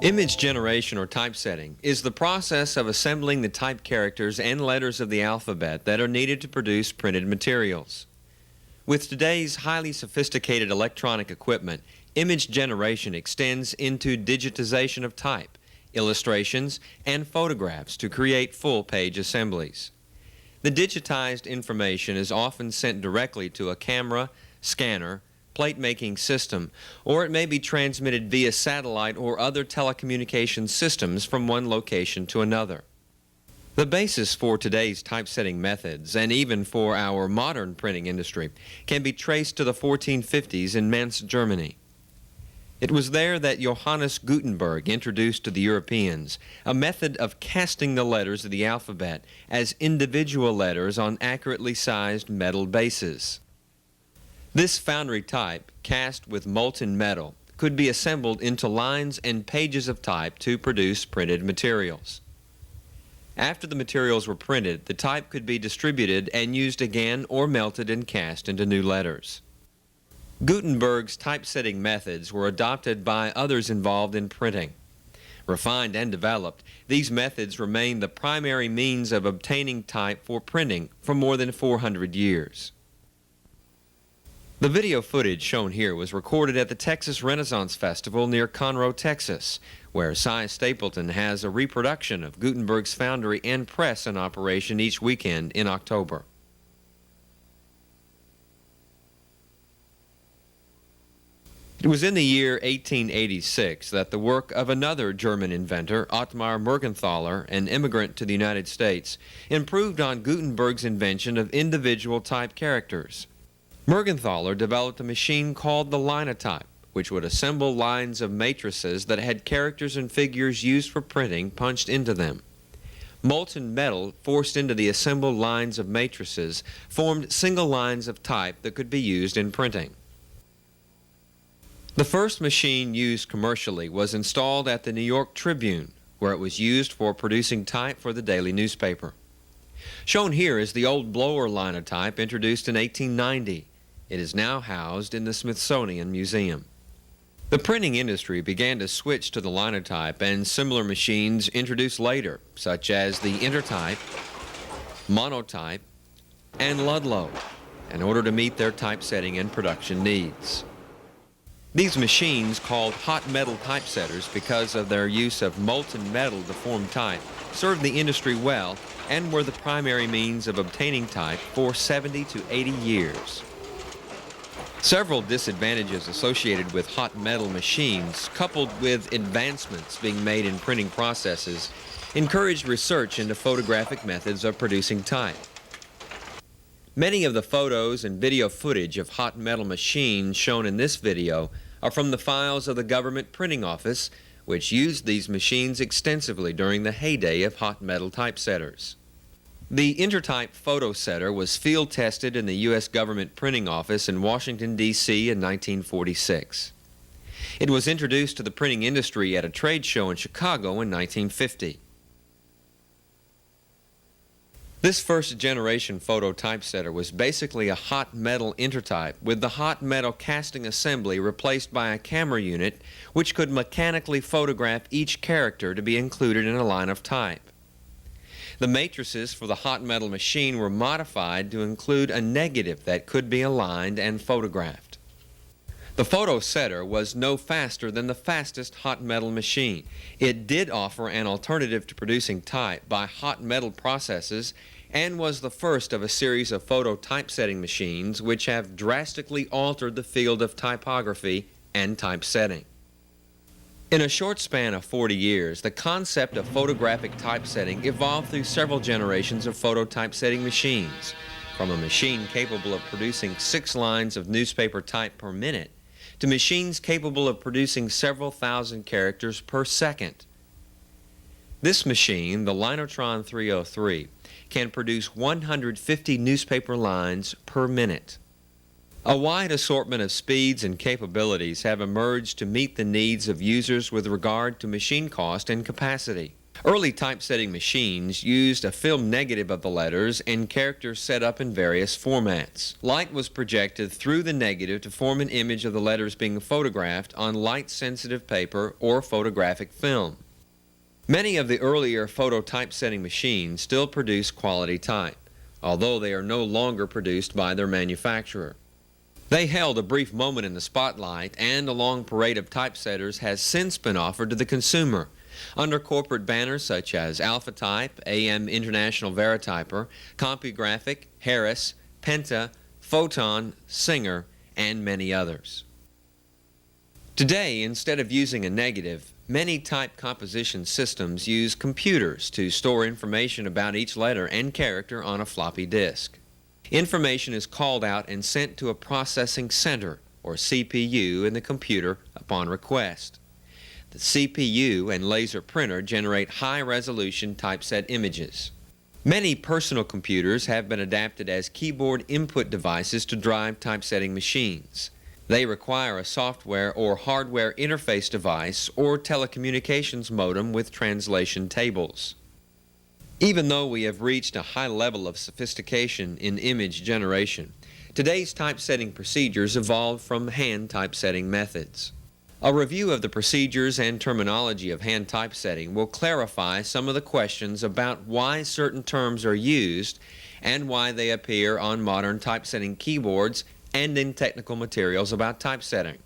Image generation or typesetting is the process of assembling the typed characters and letters of the alphabet that are needed to produce printed materials. With today's highly sophisticated electronic equipment, image generation extends into digitization of type, illustrations, and photographs to create full-page assemblies. The digitized information is often sent directly to a camera, scanner, plate-making system, or it may be transmitted via satellite or other telecommunication systems from one location to another. The basis for today's typesetting methods, and even for our modern printing industry, can be traced to the 1450s in Mainz, Germany. It was there that Johannes Gutenberg introduced to the Europeans a method of casting the letters of the alphabet as individual letters on accurately sized metal bases. This foundry type, cast with molten metal, could be assembled into lines and pages of type to produce printed materials. After the materials were printed, the type could be distributed and used again or melted and cast into new letters. Gutenberg's typesetting methods were adopted by others involved in printing. Refined and developed, these methods remain the primary means of obtaining type for printing for more than 400 years. The video footage shown here was recorded at the Texas Renaissance Festival near Conroe, Texas, where Cy Stapleton has a reproduction of Gutenberg's foundry and press in operation each weekend in October. It was in the year 1886 that the work of another German inventor, Ottmar Mergenthaler, an immigrant to the United States, improved on Gutenberg's invention of individual type characters. Mergenthaler developed a machine called the linotype, which would assemble lines of matrices that had characters and figures used for printing punched into them. Molten metal forced into the assembled lines of matrices formed single lines of type that could be used in printing. The first machine used commercially was installed at the New York Tribune, where it was used for producing type for the daily newspaper. Shown here is the old blower linotype introduced in 1890. It is now housed in the Smithsonian Museum. The printing industry began to switch to the linotype, and similar machines introduced later, such as the Intertype, Monotype, and Ludlow, in order to meet their typesetting and production needs. These machines, called hot metal typesetters because of their use of molten metal to form type, served the industry well and were the primary means of obtaining type for 70 to 80 years. Several disadvantages associated with hot metal machines, coupled with advancements being made in printing processes, encouraged research into photographic methods of producing type. Many of the photos and video footage of hot metal machines shown in this video are from the files of the Government Printing Office, which used these machines extensively during the heyday of hot metal typesetters. The Intertype photo setter was field tested in the U.S. Government Printing Office in Washington, D.C. in 1946. It was introduced to the printing industry at a trade show in Chicago in 1950. This first-generation photo typesetter was basically a hot metal intertype with the hot metal casting assembly replaced by a camera unit which could mechanically photograph each character to be included in a line of type. The matrices for the hot metal machine were modified to include a negative that could be aligned and photographed. The photo setter was no faster than the fastest hot metal machine. It did offer an alternative to producing type by hot metal processes and was the first of a series of photo typesetting machines which have drastically altered the field of typography and typesetting. In a short span of 40 years, the concept of photographic typesetting evolved through several generations of photo typesetting machines, from a machine capable of producing 6 lines of newspaper type per minute to machines capable of producing several thousand characters per second. This machine, the Linotron 303, can produce 150 newspaper lines per minute. A wide assortment of speeds and capabilities have emerged to meet the needs of users with regard to machine cost and capacity. Early typesetting machines used a film negative of the letters and characters set up in various formats. Light was projected through the negative to form an image of the letters being photographed on light-sensitive paper or photographic film. Many of the earlier photo typesetting machines still produce quality type, although they are no longer produced by their manufacturer. They held a brief moment in the spotlight, and a long parade of typesetters has since been offered to the consumer under corporate banners such as Alpha Type, AM International Verityper, CompuGraphic, Harris, Penta, Photon, Singer, and many others. Today, instead of using a negative, many type composition systems use computers to store information about each letter and character on a floppy disk. Information is called out and sent to a processing center, or CPU, in the computer upon request. The CPU and laser printer generate high-resolution typeset images. Many personal computers have been adapted as keyboard input devices to drive typesetting machines. They require a software or hardware interface device or telecommunications modem with translation tables. Even though we have reached a high level of sophistication in image generation, today's typesetting procedures evolved from hand typesetting methods. A review of the procedures and terminology of hand typesetting will clarify some of the questions about why certain terms are used and why they appear on modern typesetting keyboards and in technical materials about typesetting.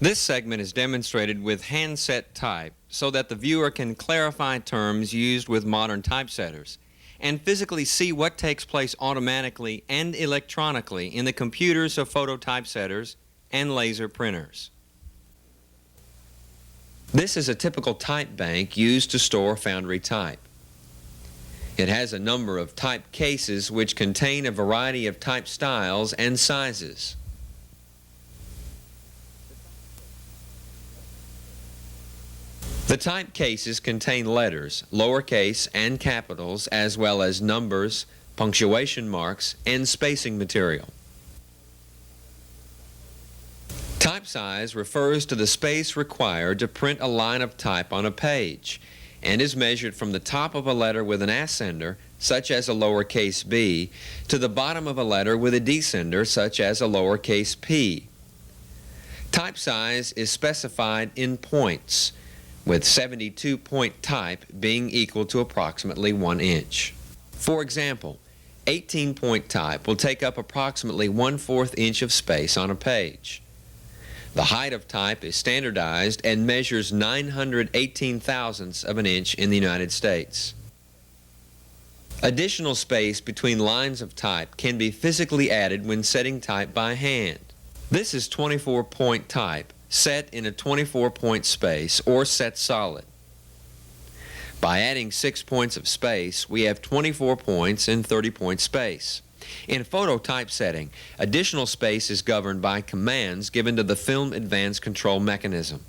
This segment is demonstrated with handset type so that the viewer can clarify terms used with modern typesetters and physically see what takes place automatically and electronically in the computers of photo typesetters and laser printers. This is a typical type bank used to store foundry type. It has a number of type cases which contain a variety of type styles and sizes. The type cases contain letters, lowercase and capitals, as well as numbers, punctuation marks, and spacing material. Type size refers to the space required to print a line of type on a page and is measured from the top of a letter with an ascender, such as a lowercase b, to the bottom of a letter with a descender, such as a lowercase p. Type size is specified in points, with 72-point type being equal to approximately 1 inch. For example, 18-point type will take up approximately 1/4 inch of space on a page. The height of type is standardized and measures 918 thousandths of an inch in the United States. Additional space between lines of type can be physically added when setting type by hand. This is 24-point type set in a 24-point space or set solid. By adding 6 points of space, we have 24 points in 30-point space. In photo typesetting, additional space is governed by commands given to the Film Advanced Control Mechanism.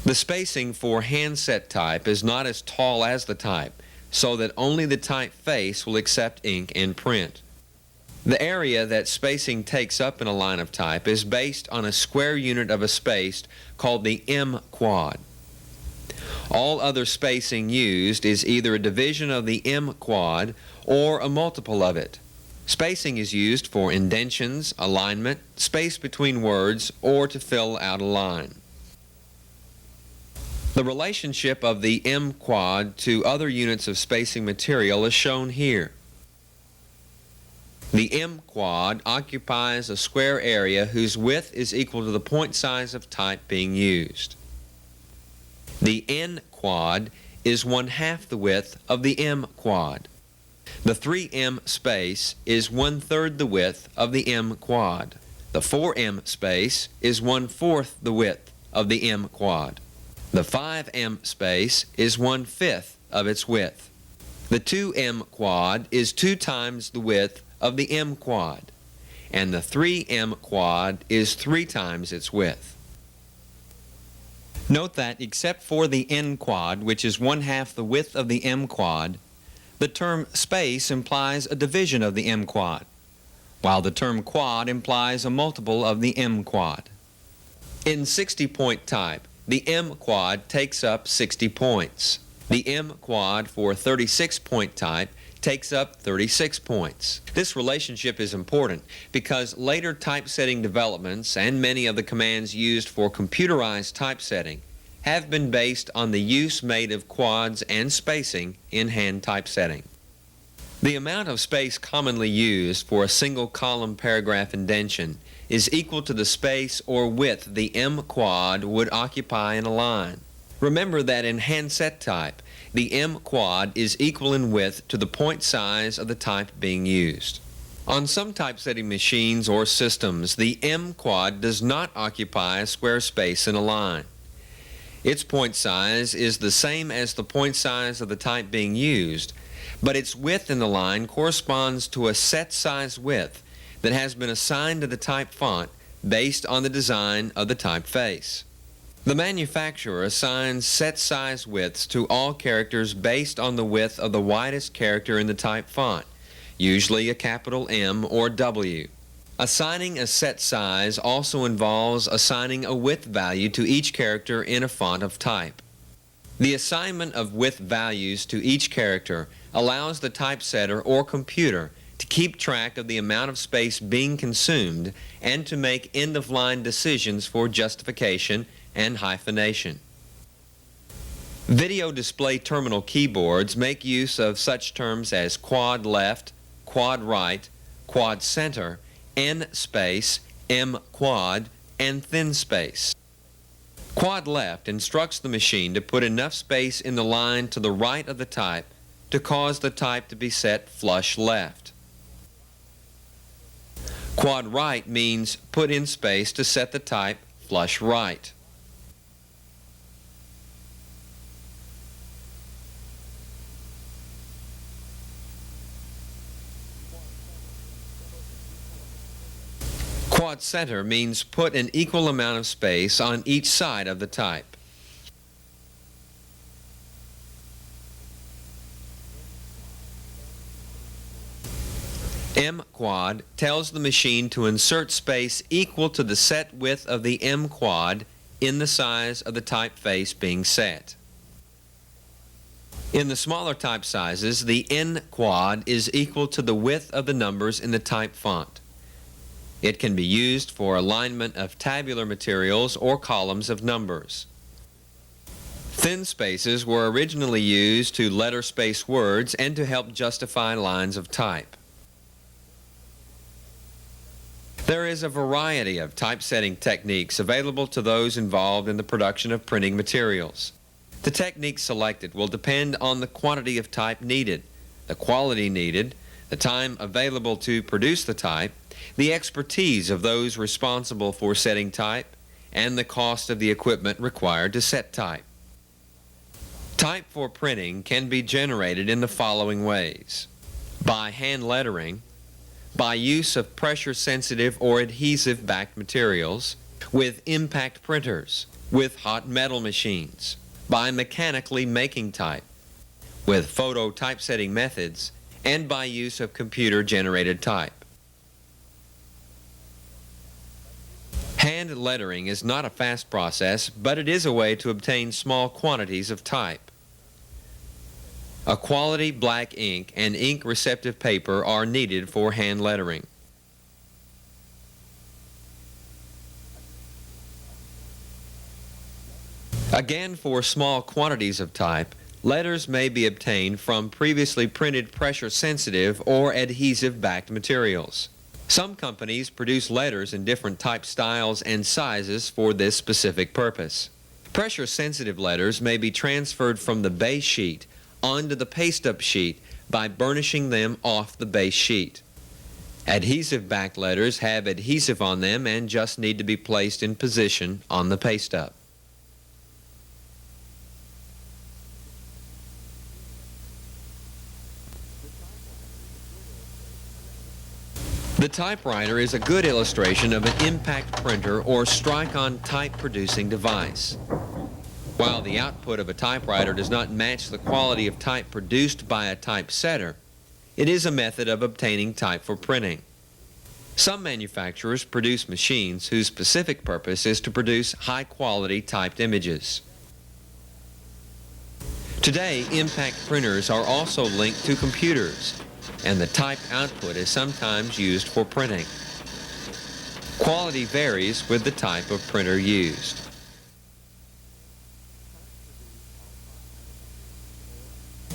The spacing for handset type is not as tall as the type, so that only the type face will accept ink and print. The area that spacing takes up in a line of type is based on a square unit of a space called the M-quad. All other spacing used is either a division of the M-quad or a multiple of it. Spacing is used for indentions, alignment, space between words, or to fill out a line. The relationship of the M-quad to other units of spacing material is shown here. The M-quad occupies a square area whose width is equal to the point size of type being used. The N-quad is 1/2 the width of the M-quad. The 3M space is 1/3 the width of the M-quad. The 4M space is 1/4 the width of the M-quad. The 5M space is 1/5 of its width. The 2M quad is 2 times the width of the M quad, and the 3M quad is 3 times its width. Note that except for the N quad, which is 1/2 the width of the M quad, the term space implies a division of the M quad, while the term quad implies a multiple of the M quad. In 60-point type, the M quad takes up 60 points. The M quad for 36-point type takes up 36 points. This relationship is important because later typesetting developments and many of the commands used for computerized typesetting have been based on the use made of quads and spacing in hand typesetting. The amount of space commonly used for a single column paragraph indentation is equal to the space or width the M quad would occupy in a line. Remember that in handset type, the M quad is equal in width to the point size of the type being used. On some typesetting machines or systems, the M quad does not occupy a square space in a line. Its point size is the same as the point size of the type being used, but its width in the line corresponds to a set size width that has been assigned to the type font based on the design of the typeface. The manufacturer assigns set size widths to all characters based on the width of the widest character in the type font, usually a capital M or W. Assigning a set size also involves assigning a width value to each character in a font of type. The assignment of width values to each character allows the typesetter or computer to keep track of the amount of space being consumed and to make end-of-line decisions for justification and hyphenation. Video display terminal keyboards make use of such terms as quad left, quad right, quad center, N space, M quad, and thin space. Quad left instructs the machine to put enough space in the line to the right of the type to cause the type to be set flush left. Quad right means put in space to set the type flush right. Quad center means put an equal amount of space on each side of the type. M quad tells the machine to insert space equal to the set width of the M quad in the size of the typeface being set. In the smaller type sizes, the N quad is equal to the width of the numbers in the type font. It can be used for alignment of tabular materials or columns of numbers. Thin spaces were originally used to letter space words and to help justify lines of type. There is a variety of typesetting techniques available to those involved in the production of printing materials. The technique selected will depend on the quantity of type needed, the quality needed, the time available to produce the type, the expertise of those responsible for setting type, and the cost of the equipment required to set type. Type for printing can be generated in the following ways: by hand lettering, by use of pressure-sensitive or adhesive-backed materials, with impact printers, with hot metal machines, by mechanically making type, with photo typesetting methods, and by use of computer-generated type. Hand lettering is not a fast process, but it is a way to obtain small quantities of type. A quality black ink and ink-receptive paper are needed for hand lettering. Again, for small quantities of type, letters may be obtained from previously printed pressure-sensitive or adhesive-backed materials. Some companies produce letters in different type styles and sizes for this specific purpose. Pressure-sensitive letters may be transferred from the base sheet onto the paste-up sheet by burnishing them off the base sheet. Adhesive-backed letters have adhesive on them and just need to be placed in position on the paste-up. The typewriter is a good illustration of an impact printer or strike-on type producing device. While the output of a typewriter does not match the quality of type produced by a typesetter, it is a method of obtaining type for printing. Some manufacturers produce machines whose specific purpose is to produce high-quality typed images. Today, impact printers are also linked to computers, and the typed output is sometimes used for printing. Quality varies with the type of printer used.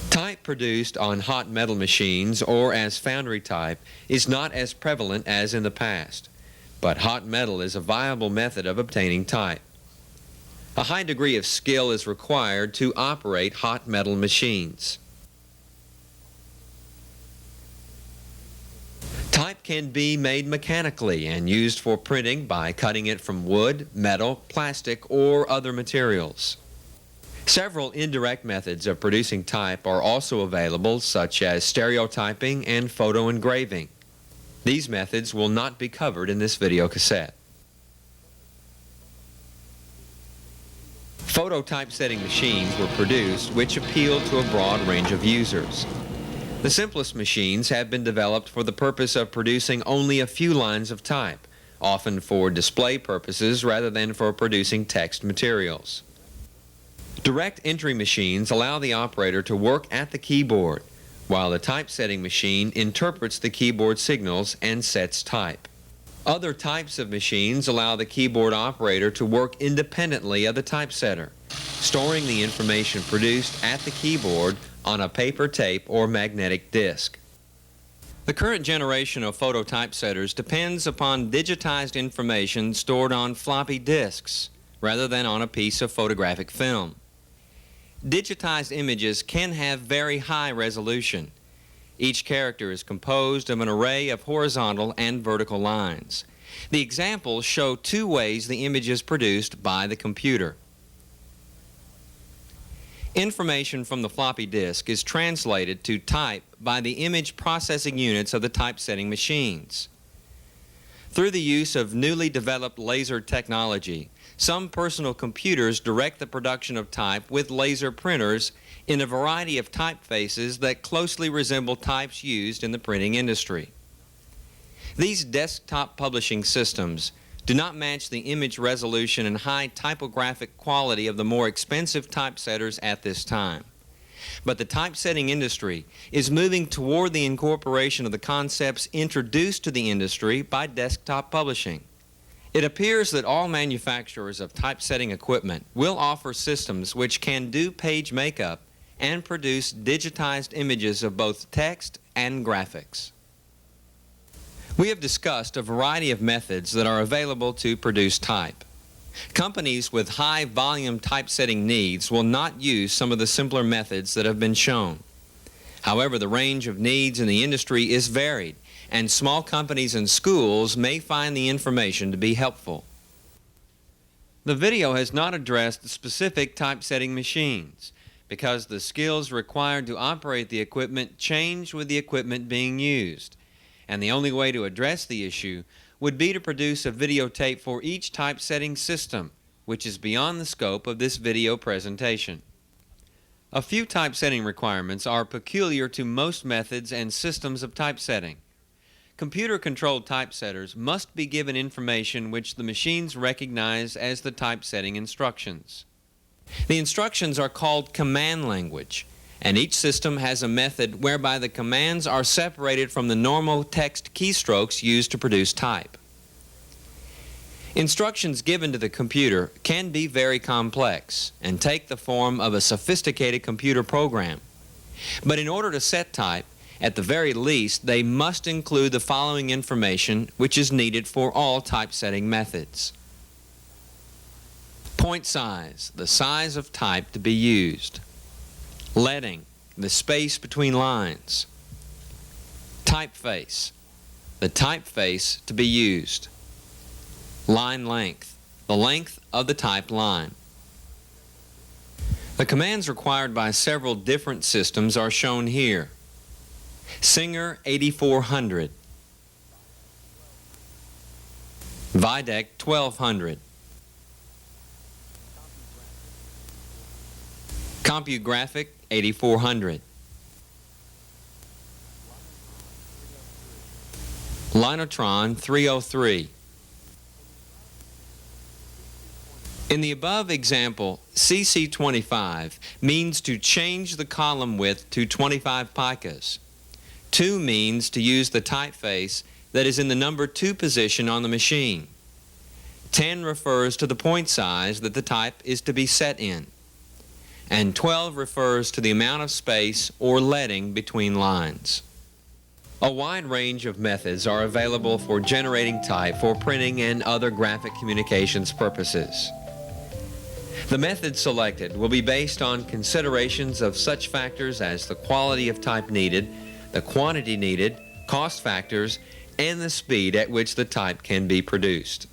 Type produced on hot metal machines or as foundry type is not as prevalent as in the past, but hot metal is a viable method of obtaining type. A high degree of skill is required to operate hot metal machines. Type can be made mechanically and used for printing by cutting it from wood, metal, plastic, or other materials. Several indirect methods of producing type are also available, such as stereotyping and photo engraving. These methods will not be covered in this video cassette. Photo typesetting machines were produced which appealed to a broad range of users. The simplest machines have been developed for the purpose of producing only a few lines of type, often for display purposes rather than for producing text materials. Direct entry machines allow the operator to work at the keyboard, while the typesetting machine interprets the keyboard signals and sets type. Other types of machines allow the keyboard operator to work independently of the typesetter, storing the information produced at the keyboard on a paper tape or magnetic disc. The current generation of photo typesetters depends upon digitized information stored on floppy disks rather than on a piece of photographic film. Digitized images can have very high resolution. Each character is composed of an array of horizontal and vertical lines. The examples show two ways the image is produced by the computer. Information from the floppy disk is translated to type by the image processing units of the typesetting machines. Through the use of newly developed laser technology, some personal computers direct the production of type with laser printers in a variety of typefaces that closely resemble types used in the printing industry. These desktop publishing systems do not match the image resolution and high typographic quality of the more expensive typesetters at this time. But the typesetting industry is moving toward the incorporation of the concepts introduced to the industry by desktop publishing. It appears that all manufacturers of typesetting equipment will offer systems which can do page makeup and produce digitized images of both text and graphics. We have discussed a variety of methods that are available to produce type. Companies with high volume typesetting needs will not use some of the simpler methods that have been shown. However, the range of needs in the industry is varied, and small companies and schools may find the information to be helpful. The video has not addressed specific typesetting machines because the skills required to operate the equipment change with the equipment being used, and the only way to address the issue would be to produce a videotape for each typesetting system, which is beyond the scope of this video presentation. A few typesetting requirements are peculiar to most methods and systems of typesetting. Computer-controlled typesetters must be given information which the machines recognize as the typesetting instructions. The instructions are called command language, and each system has a method whereby the commands are separated from the normal text keystrokes used to produce type. Instructions given to the computer can be very complex and take the form of a sophisticated computer program. But in order to set type, at the very least, they must include the following information which is needed for all typesetting methods. Point size, the size of type to be used. Leading, the space between lines. Typeface, the typeface to be used. Line length, the length of the typed line. The commands required by several different systems are shown here. Singer 8400, Videc 1200, CompuGraphic 8400, Linotron 303. In the above example, CC25 means to change the column width to 25 picas. 2 means to use the typeface that is in the number 2 position on the machine. 10 refers to the point size that the type is to be set in. And 12 refers to the amount of space or leading between lines. A wide range of methods are available for generating type for printing and other graphic communications purposes. The method selected will be based on considerations of such factors as the quality of type needed, the quantity needed, cost factors, and the speed at which the type can be produced.